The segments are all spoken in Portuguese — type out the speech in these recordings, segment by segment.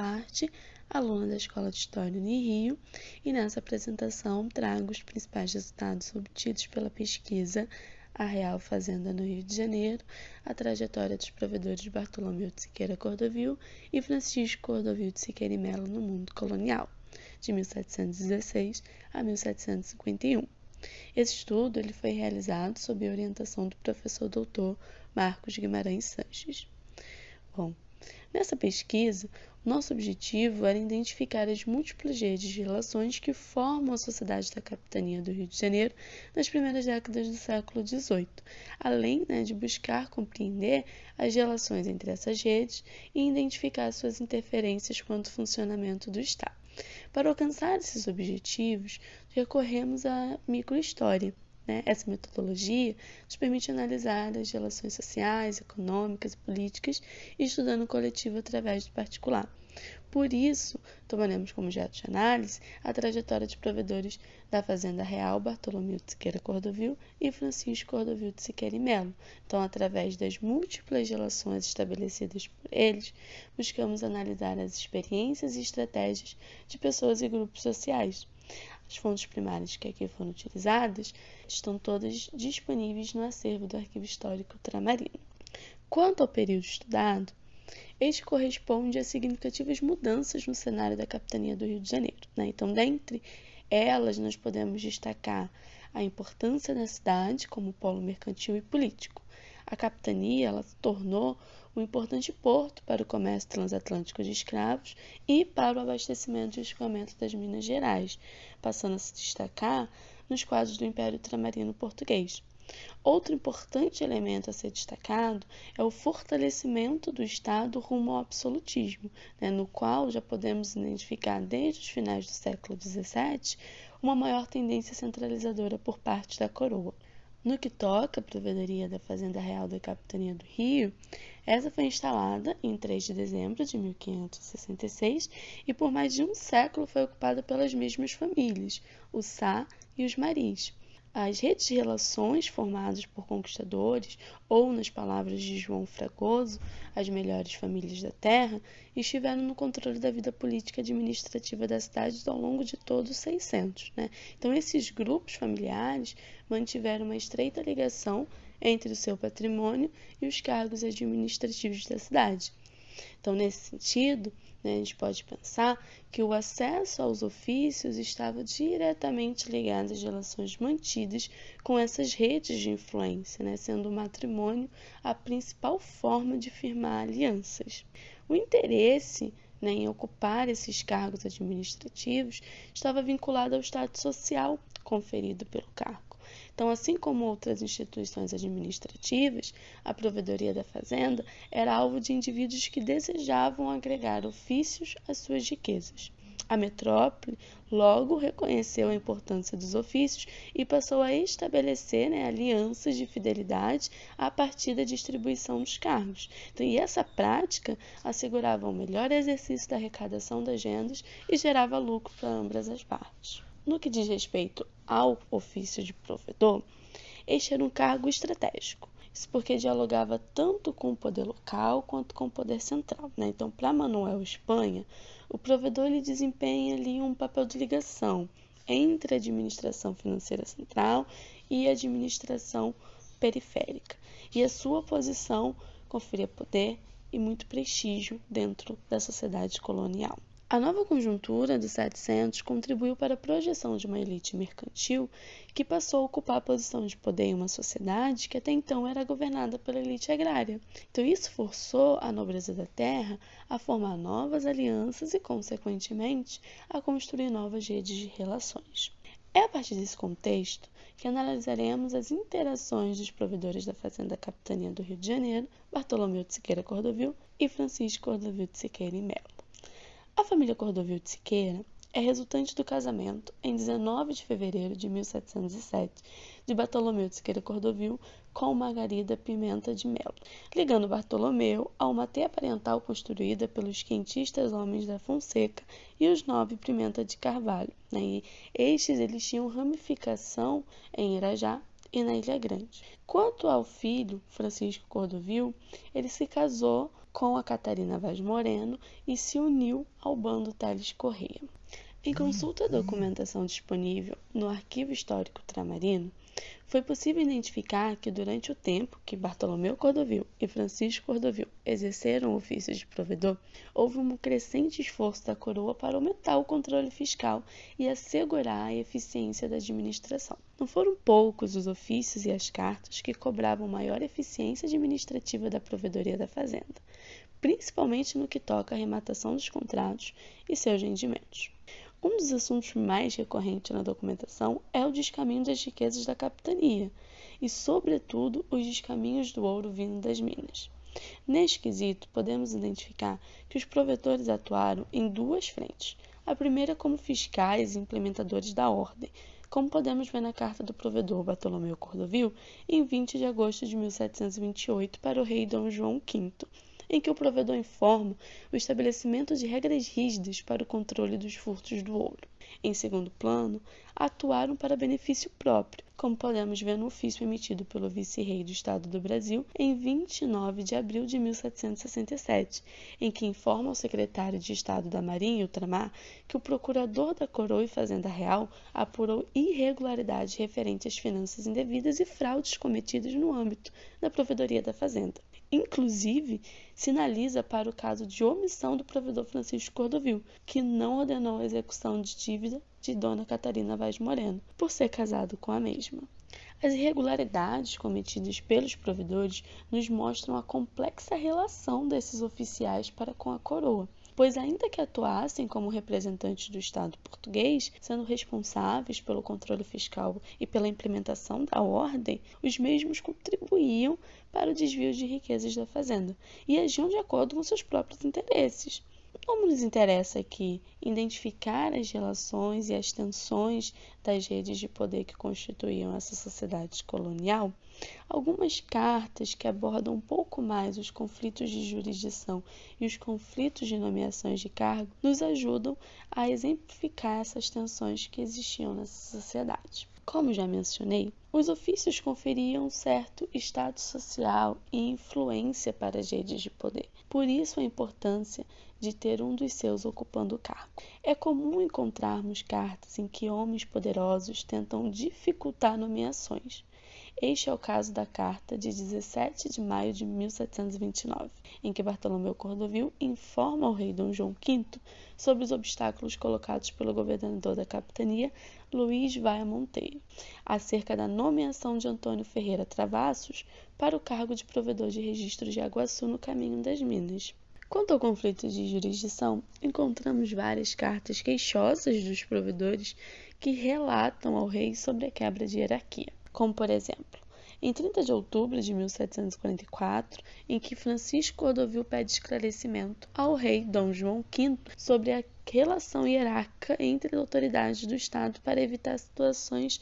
Duarte, aluna da Escola de História Unirio, e nessa apresentação trago os principais resultados obtidos pela pesquisa A Real Fazenda no Rio de Janeiro, a trajetória dos provedores Bartolomeu de Siqueira Cordovil e Francisco Cordovil de Siqueira e Melo no mundo colonial, de 1716 a 1751. Esse estudo foi realizado sob a orientação do professor doutor Marcos Guimarães Sanches. Bom, nessa pesquisa, nosso objetivo era identificar as múltiplas redes de relações que formam a sociedade da capitania do Rio de Janeiro nas primeiras décadas do século XVIII, além de buscar compreender as relações entre essas redes e identificar suas interferências quanto ao funcionamento do Estado. Para alcançar esses objetivos, recorremos à microhistória. Essa metodologia nos permite analisar as relações sociais, econômicas e políticas, estudando o coletivo através do particular. Por isso, tomaremos como objeto de análise a trajetória de provedores da Fazenda Real Bartolomeu de Siqueira Cordovil e Francisco Cordovil de Siqueira e Melo. Então, através das múltiplas relações estabelecidas por eles, buscamos analisar as experiências e estratégias de pessoas e grupos sociais. As fontes primárias que aqui foram utilizadas estão todas disponíveis no acervo do Arquivo Histórico Ultramarino. Quanto ao período estudado, este corresponde a significativas mudanças no cenário da capitania do Rio de Janeiro. Então, dentre elas, nós podemos destacar a importância da cidade como polo mercantil e político. A capitania se tornou um importante porto para o comércio transatlântico de escravos e para o abastecimento e escoamento das Minas Gerais, passando a se destacar nos quadros do Império Ultramarino Português. Outro importante elemento a ser destacado é o fortalecimento do Estado rumo ao absolutismo, no qual já podemos identificar desde os finais do século XVII uma maior tendência centralizadora por parte da coroa. No que toca à provedoria da Fazenda Real da Capitania do Rio, essa foi instalada em 3 de dezembro de 1566 e por mais de um século foi ocupada pelas mesmas famílias, os Sá e os Maris. As redes de relações formadas por conquistadores, ou nas palavras de João Fragoso, as melhores famílias da terra, estiveram no controle da vida política e administrativa da cidade ao longo de todos os 600. Então, esses grupos familiares mantiveram uma estreita ligação entre o seu patrimônio e os cargos administrativos da cidade. Então, nesse sentido, a gente pode pensar que o acesso aos ofícios estava diretamente ligado às relações mantidas com essas redes de influência, sendo o matrimônio a principal forma de firmar alianças. O interesse em ocupar esses cargos administrativos estava vinculado ao status social conferido pelo cargo. Então, assim como outras instituições administrativas, a provedoria da fazenda era alvo de indivíduos que desejavam agregar ofícios às suas riquezas. A metrópole logo reconheceu a importância dos ofícios e passou a estabelecer alianças de fidelidade a partir da distribuição dos cargos. Então, e essa prática assegurava um melhor exercício da arrecadação das rendas e gerava lucro para ambas as partes. No que diz respeito ao ofício de provedor, este era um cargo estratégico. Isso porque dialogava tanto com o poder local quanto com o poder central. Então, para Manuel Espanha, o provedor ele desempenha ali um papel de ligação entre a administração financeira central e a administração periférica. E a sua posição conferia poder e muito prestígio dentro da sociedade colonial. A nova conjuntura dos 700 contribuiu para a projeção de uma elite mercantil que passou a ocupar a posição de poder em uma sociedade que até então era governada pela elite agrária. Então, isso forçou a nobreza da terra a formar novas alianças e, consequentemente, a construir novas redes de relações. É a partir desse contexto que analisaremos as interações dos provedores da Fazenda Capitania do Rio de Janeiro, Bartolomeu de Siqueira Cordovil e Francisco Cordovil de Siqueira e Melo. A família Cordovil de Siqueira é resultante do casamento, em 19 de fevereiro de 1707, de Bartolomeu de Siqueira Cordovil com Margarida Pimenta de Melo, ligando Bartolomeu a uma teia parental construída pelos quentistas homens da Fonseca e os nobres Pimenta de Carvalho. E estes eles tinham ramificação em Irajá e na Ilha Grande. Quanto ao filho, Francisco Cordovil, ele se casou com a Catarina Vaz Moreno e se uniu ao bando Tales Correia. Em consulta à documentação disponível no Arquivo Histórico Ultramarino, foi possível identificar que durante o tempo que Bartolomeu Cordovil e Francisco Cordovil exerceram o ofício de provedor, houve um crescente esforço da coroa para aumentar o controle fiscal e assegurar a eficiência da administração. Não foram poucos os ofícios e as cartas que cobravam maior eficiência administrativa da provedoria da fazenda, principalmente no que toca à arrematação dos contratos e seus rendimentos. Um dos assuntos mais recorrentes na documentação é o descaminho das riquezas da capitania e, sobretudo, os descaminhos do ouro vindo das minas. Neste quesito, podemos identificar que os provetores atuaram em duas frentes. A primeira como fiscais e implementadores da ordem, como podemos ver na carta do provedor Bartolomeu Cordovil, em 20 de agosto de 1728, para o rei Dom João V, em que o provedor informa o estabelecimento de regras rígidas para o controle dos furtos do ouro. Em segundo plano, atuaram para benefício próprio, como podemos ver no ofício emitido pelo vice-rei do Estado do Brasil em 29 de abril de 1767, em que informa ao secretário de Estado da Marinha e Ultramar que o procurador da Coroa e Fazenda Real apurou irregularidades referentes às finanças indevidas e fraudes cometidas no âmbito da Provedoria da Fazenda. Inclusive, sinaliza para o caso de omissão do provedor Francisco Cordovil, que não ordenou a execução de dívida de Dona Catarina Vaz Moreno, por ser casado com a mesma. As irregularidades cometidas pelos provedores nos mostram a complexa relação desses oficiais para com a coroa, pois ainda que atuassem como representantes do Estado português, sendo responsáveis pelo controle fiscal e pela implementação da ordem, os mesmos contribuíam para o desvio de riquezas da fazenda e agiam de acordo com seus próprios interesses. Como nos interessa aqui identificar as relações e as tensões das redes de poder que constituíam essa sociedade colonial, algumas cartas que abordam um pouco mais os conflitos de jurisdição e os conflitos de nomeações de cargo nos ajudam a exemplificar essas tensões que existiam nessa sociedade. Como já mencionei, os ofícios conferiam um certo status social e influência para as redes de poder. Por isso a importância de ter um dos seus ocupando o cargo. É comum encontrarmos cartas em que homens poderosos tentam dificultar nomeações. Este é o caso da carta de 17 de maio de 1729, em que Bartolomeu Cordovil informa ao rei Dom João V sobre os obstáculos colocados pelo governador da capitania, Luís Vaia Monteiro, acerca da nomeação de Antônio Ferreira Travassos para o cargo de provedor de registros de Aguaçu no caminho das Minas. Quanto ao conflito de jurisdição, encontramos várias cartas queixosas dos provedores que relatam ao rei sobre a quebra de hierarquia, como por exemplo, em 30 de outubro de 1744, em que Francisco Cordovil pede esclarecimento ao rei Dom João V sobre a relação hierárquica entre as autoridades do Estado para evitar situações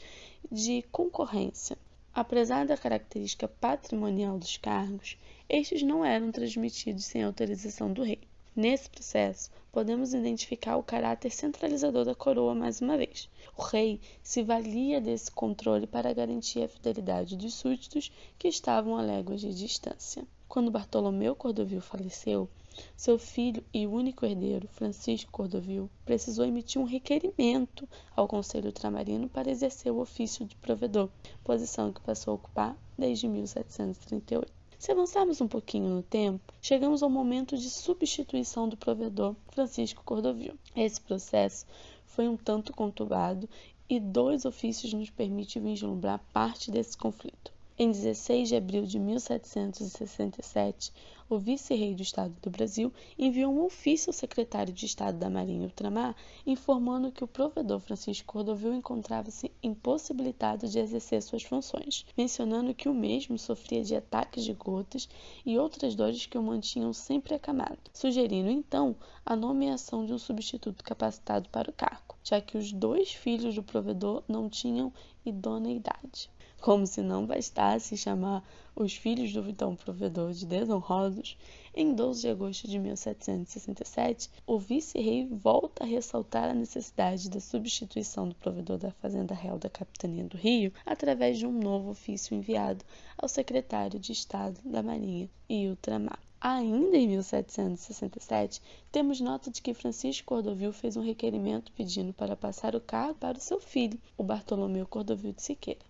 de concorrência. Apesar da característica patrimonial dos cargos, estes não eram transmitidos sem autorização do rei. Nesse processo, podemos identificar o caráter centralizador da coroa mais uma vez. O rei se valia desse controle para garantir a fidelidade dos súditos que estavam a léguas de distância. Quando Bartolomeu Cordovil faleceu, seu filho e único herdeiro, Francisco Cordovil, precisou emitir um requerimento ao Conselho Ultramarino para exercer o ofício de provedor, posição que passou a ocupar desde 1738. Se avançarmos um pouquinho no tempo, chegamos ao momento de substituição do provedor Francisco Cordovil. Esse processo foi um tanto conturbado e 2 ofícios nos permitem vislumbrar parte desse conflito. Em 16 de abril de 1767, o vice-rei do Estado do Brasil enviou um ofício ao secretário de Estado da Marinha e Ultramar, informando que o provedor Francisco Cordovil encontrava-se impossibilitado de exercer suas funções, mencionando que o mesmo sofria de ataques de gotas e outras dores que o mantinham sempre acamado, sugerindo então a nomeação de um substituto capacitado para o cargo, já que os 2 filhos do provedor não tinham idoneidade. Como se não bastasse chamar os filhos do então provedor de desonrosos, em 12 de agosto de 1767, o vice-rei volta a ressaltar a necessidade da substituição do provedor da Fazenda Real da Capitania do Rio através de um novo ofício enviado ao secretário de Estado da Marinha e Ultramar. Ainda em 1767, temos nota de que Francisco Cordovil fez um requerimento pedindo para passar o cargo para o seu filho, o Bartolomeu Cordovil de Siqueira.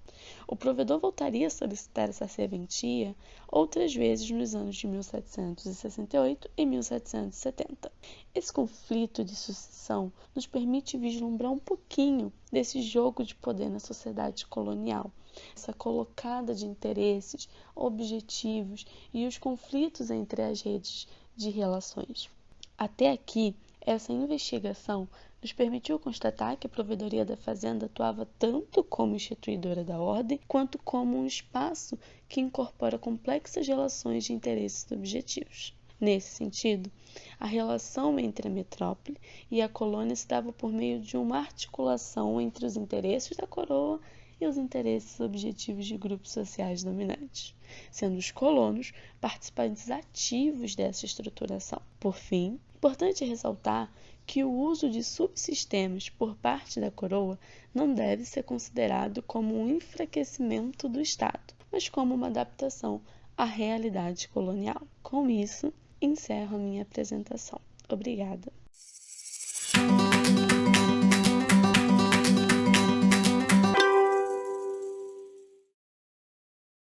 O provedor voltaria a solicitar essa serventia outras vezes nos anos de 1768 e 1770. Esse conflito de sucessão nos permite vislumbrar um pouquinho desse jogo de poder na sociedade colonial, essa colocada de interesses, objetivos e os conflitos entre as redes de relações. Até aqui, essa investigação nos permitiu constatar que a Provedoria da Fazenda atuava tanto como instituidora da ordem, quanto como um espaço que incorpora complexas relações de interesses objetivos. Nesse sentido, a relação entre a metrópole e a colônia se dava por meio de uma articulação entre os interesses da coroa e os interesses objetivos de grupos sociais dominantes, sendo os colonos participantes ativos dessa estruturação. Por fim, é importante ressaltar que o uso de subsistemas por parte da coroa não deve ser considerado como um enfraquecimento do Estado, mas como uma adaptação à realidade colonial. Com isso, encerro a minha apresentação. Obrigada.